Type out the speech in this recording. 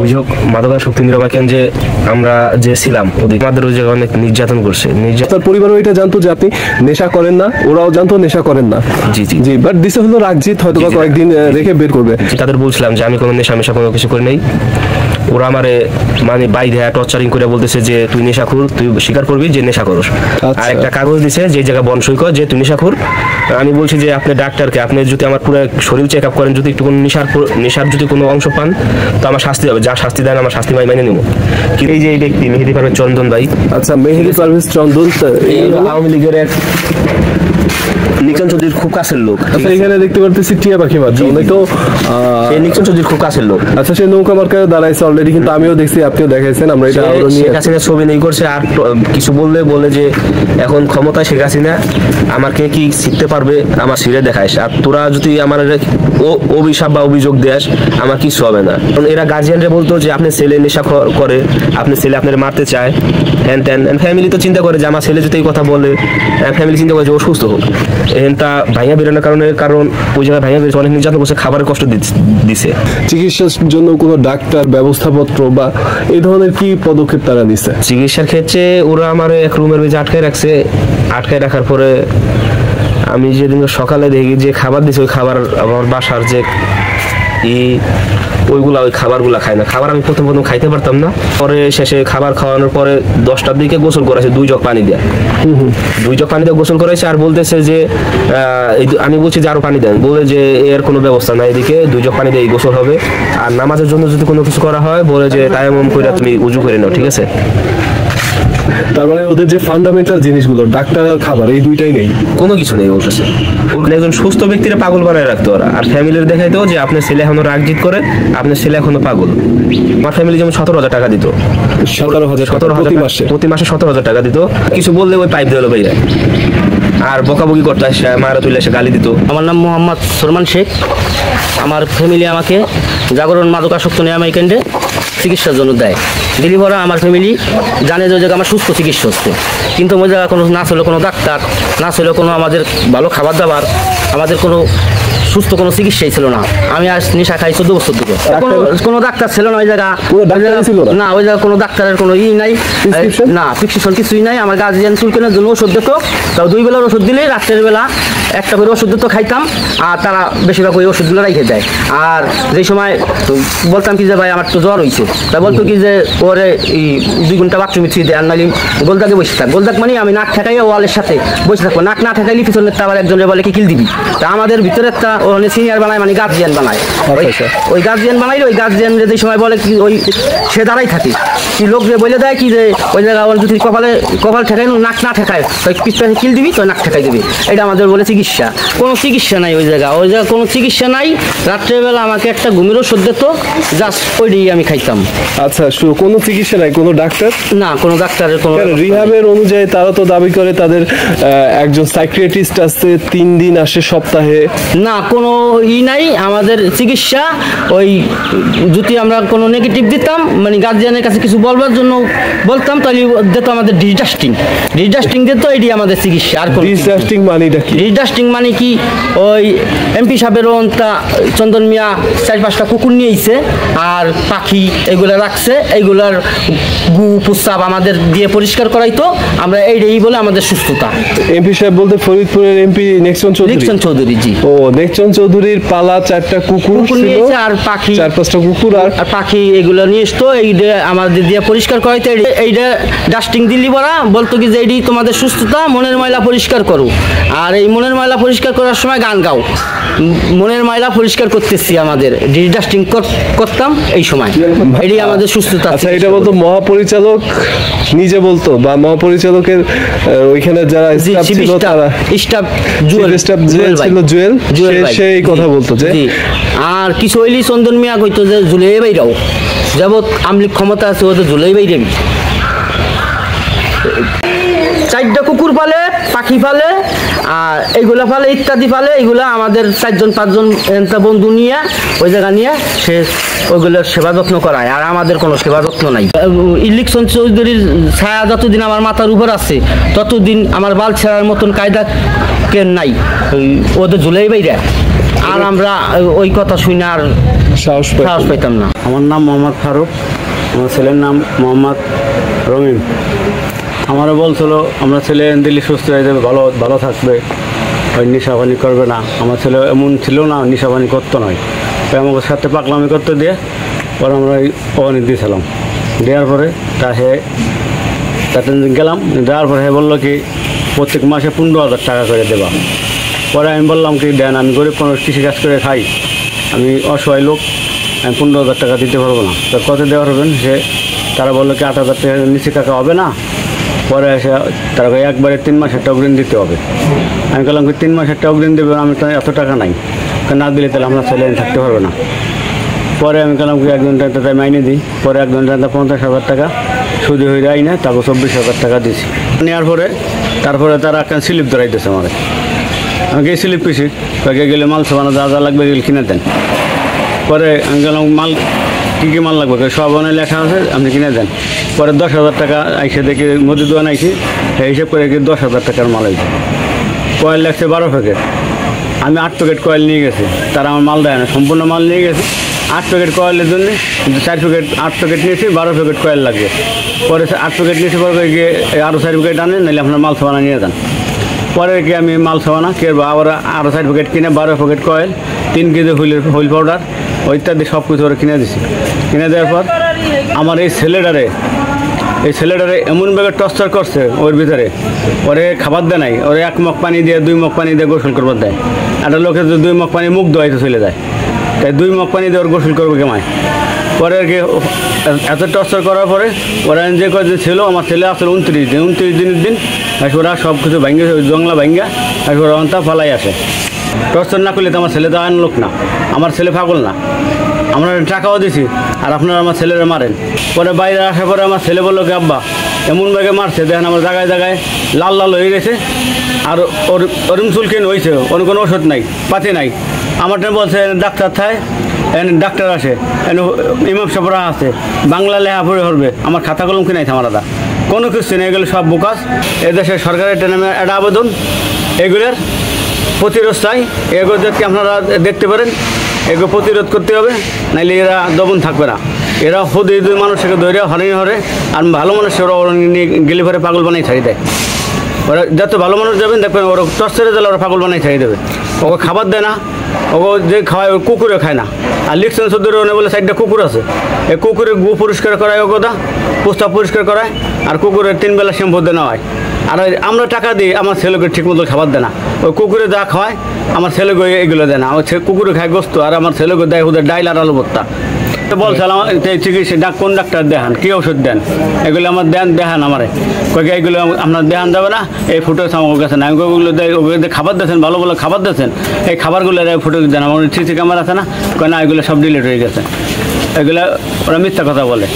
অভিযোগ মাদকাসক্ত নিরাময় যে আমরা যে ছিলাম আমাদের ওই জায়গায় অনেক নির্যাতন করছে। তার পরিবারও এটা জানতো যে আপনি নেশা করেন না, ওরাও জানতো নেশা করেন না। জি জি জি, বাট দিস হলো রাগজিৎ হয়তো কয়েকদিন রেখে বের করবে। তাদের বলছিলাম যে আমি কোনো নেশা মেশা কোনো কিছু করি নাই। ওরা আমারে মানে বাইরে টর্চারিং করে বলতেছে যে তুই নেশাখোর, তুই স্বীকার করবি যে নেশা করস। আর একটা কাগজ দিছে যে জায়গায় বনসই কর যে তুই নেশাখোর। আমি বলছি যে আপনি ডাক্তারকে, আপনি যদি আমার পুরো শরীর চেক আপ করেন, যদি একটু কোনো নেশার যদি কোনো অংশ পান তো আমার শাস্তি হবে, যা শাস্তি দেন আমার শাস্তি মেনে নেব। এই যে এই ব্যক্তি মেহেদি পারভেজ চন্দন ভাই। আচ্ছা, মেহেদি পারভেজ চন্দন আওয়ামী লীগের এক নিকন চৌধুরীর খুব কাছের লোক। আচ্ছা, এখানে দেখতে পারতেছি টিয়া পাখি বাচ্চা, উনি তো নিকন চৌধুরীর খুব কাছের লোক। আচ্ছা, সে নৌকা মার্কায় দাঁড়াইছে অলরেডি, কিন্তু আমিও দেখছি, আপনিও দেখাইছেন। আমরা এটা শেখ হাসিনা ছবি নেই করছে, আর কিছু বলে যে এখন ক্ষমতায় শেখ হাসিনা আমাকে কি শিখতে পারবে, আমার সিরে দেখাইস, আর তোরা যদি আমার অভিশাপ বা অভিযোগ দেস আমার কিছু হবে না। কারণ এরা গার্জিয়ানরা বলতো যে আপনার ছেলে নেশা করে, আপনার ছেলে আপনার মারতে চায়, হ্যান ত্যান। ফ্যামিলি তো চিন্তা করে যে আমার ছেলে যদি এই কথা বলে, ফ্যামিলি চিন্তা করে যে ও সুস্থ হোক। তা ভাইয়া বেরোনোর কারণ ওই জায়গায় ভাইয়া বেরোচ্ছে, অনেক নির্যাতন করছে, খাবারের কষ্ট দিছে। চিকিৎসার জন্য কোনো ডাক্তার ব্যবস্থাপত্র বা এই ধরনের কি পদক্ষেপ তারা নিচ্ছে? চিকিৎসার ক্ষেত্রে ওরা আমার এক রুমের ভিতরে আটকায় রাখছে। আটকায় রাখার পরে আমি যেদিন সকালে দেখি যে খাবার দিছে, ওই খাবার আমার বাসার যে ওই খাবারগুলা খাই না। খাবার আমি প্রথম খাইতে পারতাম না। পরে শেষে খাবার খাওয়ানোর পরে 10টার দিকে গোসল করাইছে 2 জগ পানি দিয়ে। 2 জগ পানি দিয়ে গোসল করাইছে, আর বলতেছে যে আমি বলছি যে আরো পানি দেন, বলে যে এর কোনো ব্যবস্থা নাই, এদিকে 2 জগ পানি দিয়ে গোসল হবে। আর নামাজের জন্য যদি কোনো কিছু করা হয় বলে যে তায়াম্মুম করে তুমি উজু করে নাও, ঠিক আছে। তার মানে ওদের যে ফান্ডামেন্টাল জিনিসগুলো, ডাক্তার আর খাবার, এই দুইটাই নেই, কোনো কিছু নেই বলতেছে। একজন সুস্থ ব্যক্তিরা পাগল বানায় রাখতো ওরা, আর ফ্যামিলির দেখাইতো যে আপনার ছেলে এখনো রাগজিৎ করে, আপনার ছেলে এখনো পাগল। আমার ফ্যামিলি যেমন 17,000 টাকা দিত, 17,000 প্রতি মাসে 17,000 টাকা দিত। কিছু বললে ওই পাইপ দিল বাইরে, আর বকাবকি করতে আসে, মারা তুলে এসে গালি দিত। আমার নাম মোহাম্মদ সলমান শেখ। আমার ফ্যামিলি আমাকে জাগরণ মাদকাসক্ত নিরাময় কেন্দ্রে চিকিৎসার জন্য দেয়। দিলি ভরা আমার ফ্যামিলি জানে যে ওই জায়গায় আমার সুস্থ চিকিৎসা হচ্ছে, কিন্তু ওই জায়গায় কোনো না ছিল কোনো ডাক্তার, না ছিল কোনো আমাদের ভালো খাবার দাবার, আমাদের কোনো সুস্থ কোনো চিকিৎসাই ছিল না। আমি আজ নেশা খাই 14 বছর ধরে, কোনো ডাক্তার ছিল না ওই জায়গা, না ওই জায়গা কোনো ডাক্তারের কোনো নাই, না প্রেসক্রিপশন কিছুই নাই। আমার গার্জিয়ান চুলকানোর জন্য ওষুধ দিত, তাও 2 বেলার ওষুধ দিলে রাত্রের বেলা একটা করে ওষুধ দিত, খাইতাম। আর তারা বেশিরভাগ ওই ওষুধগুলো রেখে দেয়। আর যেই সময় বলতাম কি যে ভাই আমার তো জ্বর হয়েছে, তা বলতো কি যে ওরে 2 ঘন্টা বাথরুমে ছুঁয়ে দেয়, আর নাইলে গোলদাগে বসে থাক। গোলদাগ মানে আমি নাক ঠেকাই ওয়ালের সাথে বসে থাকবো, নাক না ঠেকাইলে পিছনের আবার একজনের বলে কি কিল দিবি। তা আমাদের ভিতরে একটা ওখানে সিনিয়র বানায়, মানে গার্জিয়ান বানায়। ওই গার্জিয়ান বানাইলে ওই গার্জিয়ান যে সময় বলে কি ওই সে দাঁড়াই থাকে, কি লোক যে বলে দেয় কি যে ওই জায়গা যদি কপাল ঠেকাই নাক না ঠেকায় তাই পিছনে কিল দিবি, তো নাক ঠেকাই দিবি। এটা আমাদের বলে চিকিৎসা। কোনো চিকিৎসা নাই ওই জায়গা কোনো চিকিৎসা নাই। রাত্রেবেলা আমাকে একটা ঘুমের ওষুধ দিত, জাস্ট ওইটাই আমি খাইতাম। আচ্ছা, কোনো চিকিৎসা নাই, কোনো ডাক্তার না, কোনো ডাক্তারের কোনো রিহাবের অনুযায়ী তারা তো দাবি করে তাদের একজন সাইকিয়াট্রিস্ট আছে, 3 দিন আসে সপ্তাহে। না, কোনো নাই আমাদের চিকিৎসা। ওই যদি আমরা কোনো নেগেটিভ দিতাম, মানে গার্জিয়ানের কাছে কিছু বলবার জন্য বলতাম, তাহলে দিত আমাদের ডিডাস্টিং দিত, এটি আমাদের চিকিৎসা। আর ডিডাস্টিং মানেটা কি? ডিডাস্টিং মানে কি, ওই এমপি সাহেবের চন্দন মিয়া 4-5টা কুকুর নিয়েছে আর পাখি এগুলা রাখছে, এইগুলার গু প্রস্রাব আমাদের দিয়ে পরিষ্কার করাইতো। আমরা এইটাই বলে আমাদের সুস্থতা। এমপি সাহেব বলতে ফরিদপুরের এমপি নেক্সন চৌধুরী। জি, ও নেক্সন চৌধুরীর পালা 4টা কুকুর নিয়েছে, আর পাখি 4-5টা কুকুর আর পাখি এগুলো নিয়ে আসতো, এইটা আমাদের দিয়ে পরিষ্কার করাইতো। এইটা ডাস্টিং দিল্লি বলা বলতো কি যে এইটি তোমাদের সুস্থতা, মনের ময়লা পরিষ্কার করো। আর এই মনের ময়লা পরিষ্কার করার সময় গান গাও, মনের ময়লা পরিষ্কার করতেছি, আমাদের ডিডাস্টিং করতাম এই সময়, এটি আমাদের সুস্থতা। আচ্ছা, এটা বলতো মহাপরিচালক নিজে বলতো, বা মহাপরিচালকের ওইখানে যারা স্টাফ ছিল তারা জুয়েল সেই কথা বলতো যে। আর কিছু হইলি চন্দন মিয়া কইতো যে জুলাই বাইরাও যাবত আমলিক ক্ষমতা আছে, ওদের জুলাই বাইরাবি। 4টা কুকুর পালে, পাখি পালে, আর এইগুলা পালে ইত্যাদি পালে। এইগুলা আমাদের 4-5জন বন্ধু নিয়ে ওই জায়গা নিয়ে সে ওইগুলোর সেবা যত্ন করায়। আর আমাদের কোনো সেবা যত্ন নাই। ইলেকশন চৌধুরীর ছায়া যতদিন আমার মাথার উপর আছে ততদিন আমার বাল ছেড়ার মতন কায়দা কেন নাই, ওদের ঝুলেই বাইরে। আর আমরা ওই কথা শুনে আর সাহস পাইতাম না। আমার নাম মোহাম্মদ ফারুক, আমার ছেলের নাম মোহাম্মদ রমিম। আমারও বলছিল আমরা ছেলে দিল্লি সুস্থ হয়ে যাবে, ভালো থাকবে, ওই নেশাপানি করবে না। আমার ছেলে এমন ছিল না, নেশাপানি করতো নয়। তাই আমাকে সাথে পাকলামি করতে দিয়ে পরে আমরা ওখানে দিয়েছিলাম। দেওয়ার পরে তাতে গেলাম, দেওয়ার পরে বললো কি প্রত্যেক মাসে 15,000 টাকা করে দেবা। পরে আমি বললাম কি দেন, আমি গরিব মানুষ, কৃষিকাজ করে খাই, আমি অসহায় লোক, আমি 15,000 টাকা দিতে পারবো না। তো কত দেওয়া হবেন? তারা বললো কি 8,000 টাকার নিচে টাকা হবে না। পরে এসে তারা একবারে 3 মাসের অগ্রিম দিতে হবে। আমি বললাম কি 3 মাসের অগ্রিম দেবে, আমি তো এত টাকা নাই, না দিলে তাহলে আমরা ছেলে থাকতে পারবে না। পরে আমি বললাম কি একজন তাই মাইনে দিই। পরে একজন 50,000 টাকা সুদে হয়ে যায় না, তাকে 24,000 টাকা দিয়েছি। নেওয়ার পরে তারপরে তারা একটা স্লিপ ধরাইতেছে আমার। আমি গিয়ে স্লিপ পিসি গেলে মাল সাবানো যা যা লাগবে গেলে কিনে দেন। পরে আমি গেলাম মাল কী মাল লাগবে সব অনেক লেখা আছে, আপনি কিনে দেন। পরে 10,000 টাকা আইসে দেখি মুদি দোকান আইসি, হিসেব করে 10,000 টাকার মাল হয়েছে। কয়েল লাগছে 12 প্যাকেট, আমি 8 প্যাকেট কয়েল নিয়ে গেছি। তারা আমার মাল দেয় না, সম্পূর্ণ মাল নিয়ে গেছি। 8 প্যাকেট কয়েলের জন্য 8 প্যাকেট নিয়েছি, 12 প্যাকেট কয়েল লাগবে। পরে 8 প্যাকেট নিয়েছি, পরে গিয়ে আরও 4 প্যাকেট আনেন, নাহলে আপনার মাল সাবানা নিয়ে যান। পরে কি আমি মাল সাবানা কেরবো, আবার আরও 4 প্যাকেট কিনে 12 packet coil, 3 KG wheel powder ইত্যাদি সব কিছু ওরা কিনে দিছি। কিনে দেওয়ার পর আমার এই ছেলেটারে এমনভাবে টর্চার করছে ওর ভিতরে, ওরে খাবার দেয় নাই, ওরে 1 মগ পানি দিয়ে 2 মগ পানি দিয়ে গোসল করবার দেয়। একটা লোকের 2 মগ পানি মুখ ধোয়াইতে চলে যায়, তাই 2 মগ পানি দিয়ে ওর গোসল করবো কেমায়। পরে আর কি এত টর্চার করার পরে ওরা যে কয়েকদিন ছিল, আমার ছেলে আসলে 29 দিন, 29 দিনের দিন ওরা সব কিছু ভাঙ্গে জংলা ভাঙ্গা ওরা অন্তা ফালাই আসে। টর্চার না করলে তো আমার ছেলে তো আইন লোক না, আমার ছেলে পাগল না। আমরা টাকাও দিছি, আর আপনারা আমার ছেলেরা মারেন। পরে বাইরে আসার পরে আমার ছেলে বললো কি আব্বা এমনভাবে মারছে, দেখেন আমার জায়গায় জায়গায় লাল লাল হয়ে গেছে, আর ওরম চুলকিন হয়েছে, ওর কোনো ওষুধ নাই, পাতি নাই। আমারটা বলছে ডাক্তার থায়, ডাক্তার আসে, ইমাম সাহেবরা আছে, বাংলা লেখা পড়ে হবে, আমার খাতা কলম কিনাইছে আমার দাদা, কোনো কিছু নেই। এগুলো সব বোকাস। এদেশের সরকারের নামে একটা আবেদন, এগুলোর প্রতিরোধ চাই। এগুলোদেরকে আপনারা দেখতে পারেন, এগুলো প্রতিরোধ করতে হবে, নাইলে এরা দমন থাকবে না। এরা খুদে মানুষকে ধরে হরেনি হরে, আর ভালো মানুষেরা ওরা গেলে পরে পাগল বানাই ছাড়ি দেয়। ওরা যত ভালো মানুষ যাবেন দেখবেন ওরা টর্চারে দিলে ওরা পাগল বানাই ছাড়িয়ে দেবে। ওকে খাবার দেয় না, ওকে যে খাওয়ায় ওই কুকুরে খায় না। আর লিখছেন সদ্যের বলে 4টা কুকুর আছে, এই কুকুরের গু পরিষ্কার করায় ওকদা, প্রস্তাব পরিষ্কার করায়, আর কুকুরের 3 বেলা শ্যাম্পু দেওয়া হয়। আর আমরা টাকা দিই, আমার ছেলেকে ঠিকমতো খাবার দেয় না। ওই কুকুরে যা খাওয়ায় আমার ছেলেকে এগুলো দেয় না। আমার কুকুরে খায় গোস্ত, আর আমার ছেলেকে দেয় ওদের ডাইল আর আলু ভর্তা। বলছিলাম চিকিৎসা কোন ডাক্তার দেখান, কী ওষুধ দেন, এগুলো আমার দেখান আমারে। কয়েক এইগুলো আপনার দেখান যাবে না, এই ফুটো আমার কাছে না। আমি ওগুলো খাবার দিয়েছেন, ভালো ভালো খাবার দিয়েছেন, এই খাবারগুলো ফুটো দেন। আমার সিসি ক্যামেরা আছে না, কয় না এগুলো সব ডিলিট হয়ে গেছে। এগুলো ওরা মিথ্যা কথা বলে।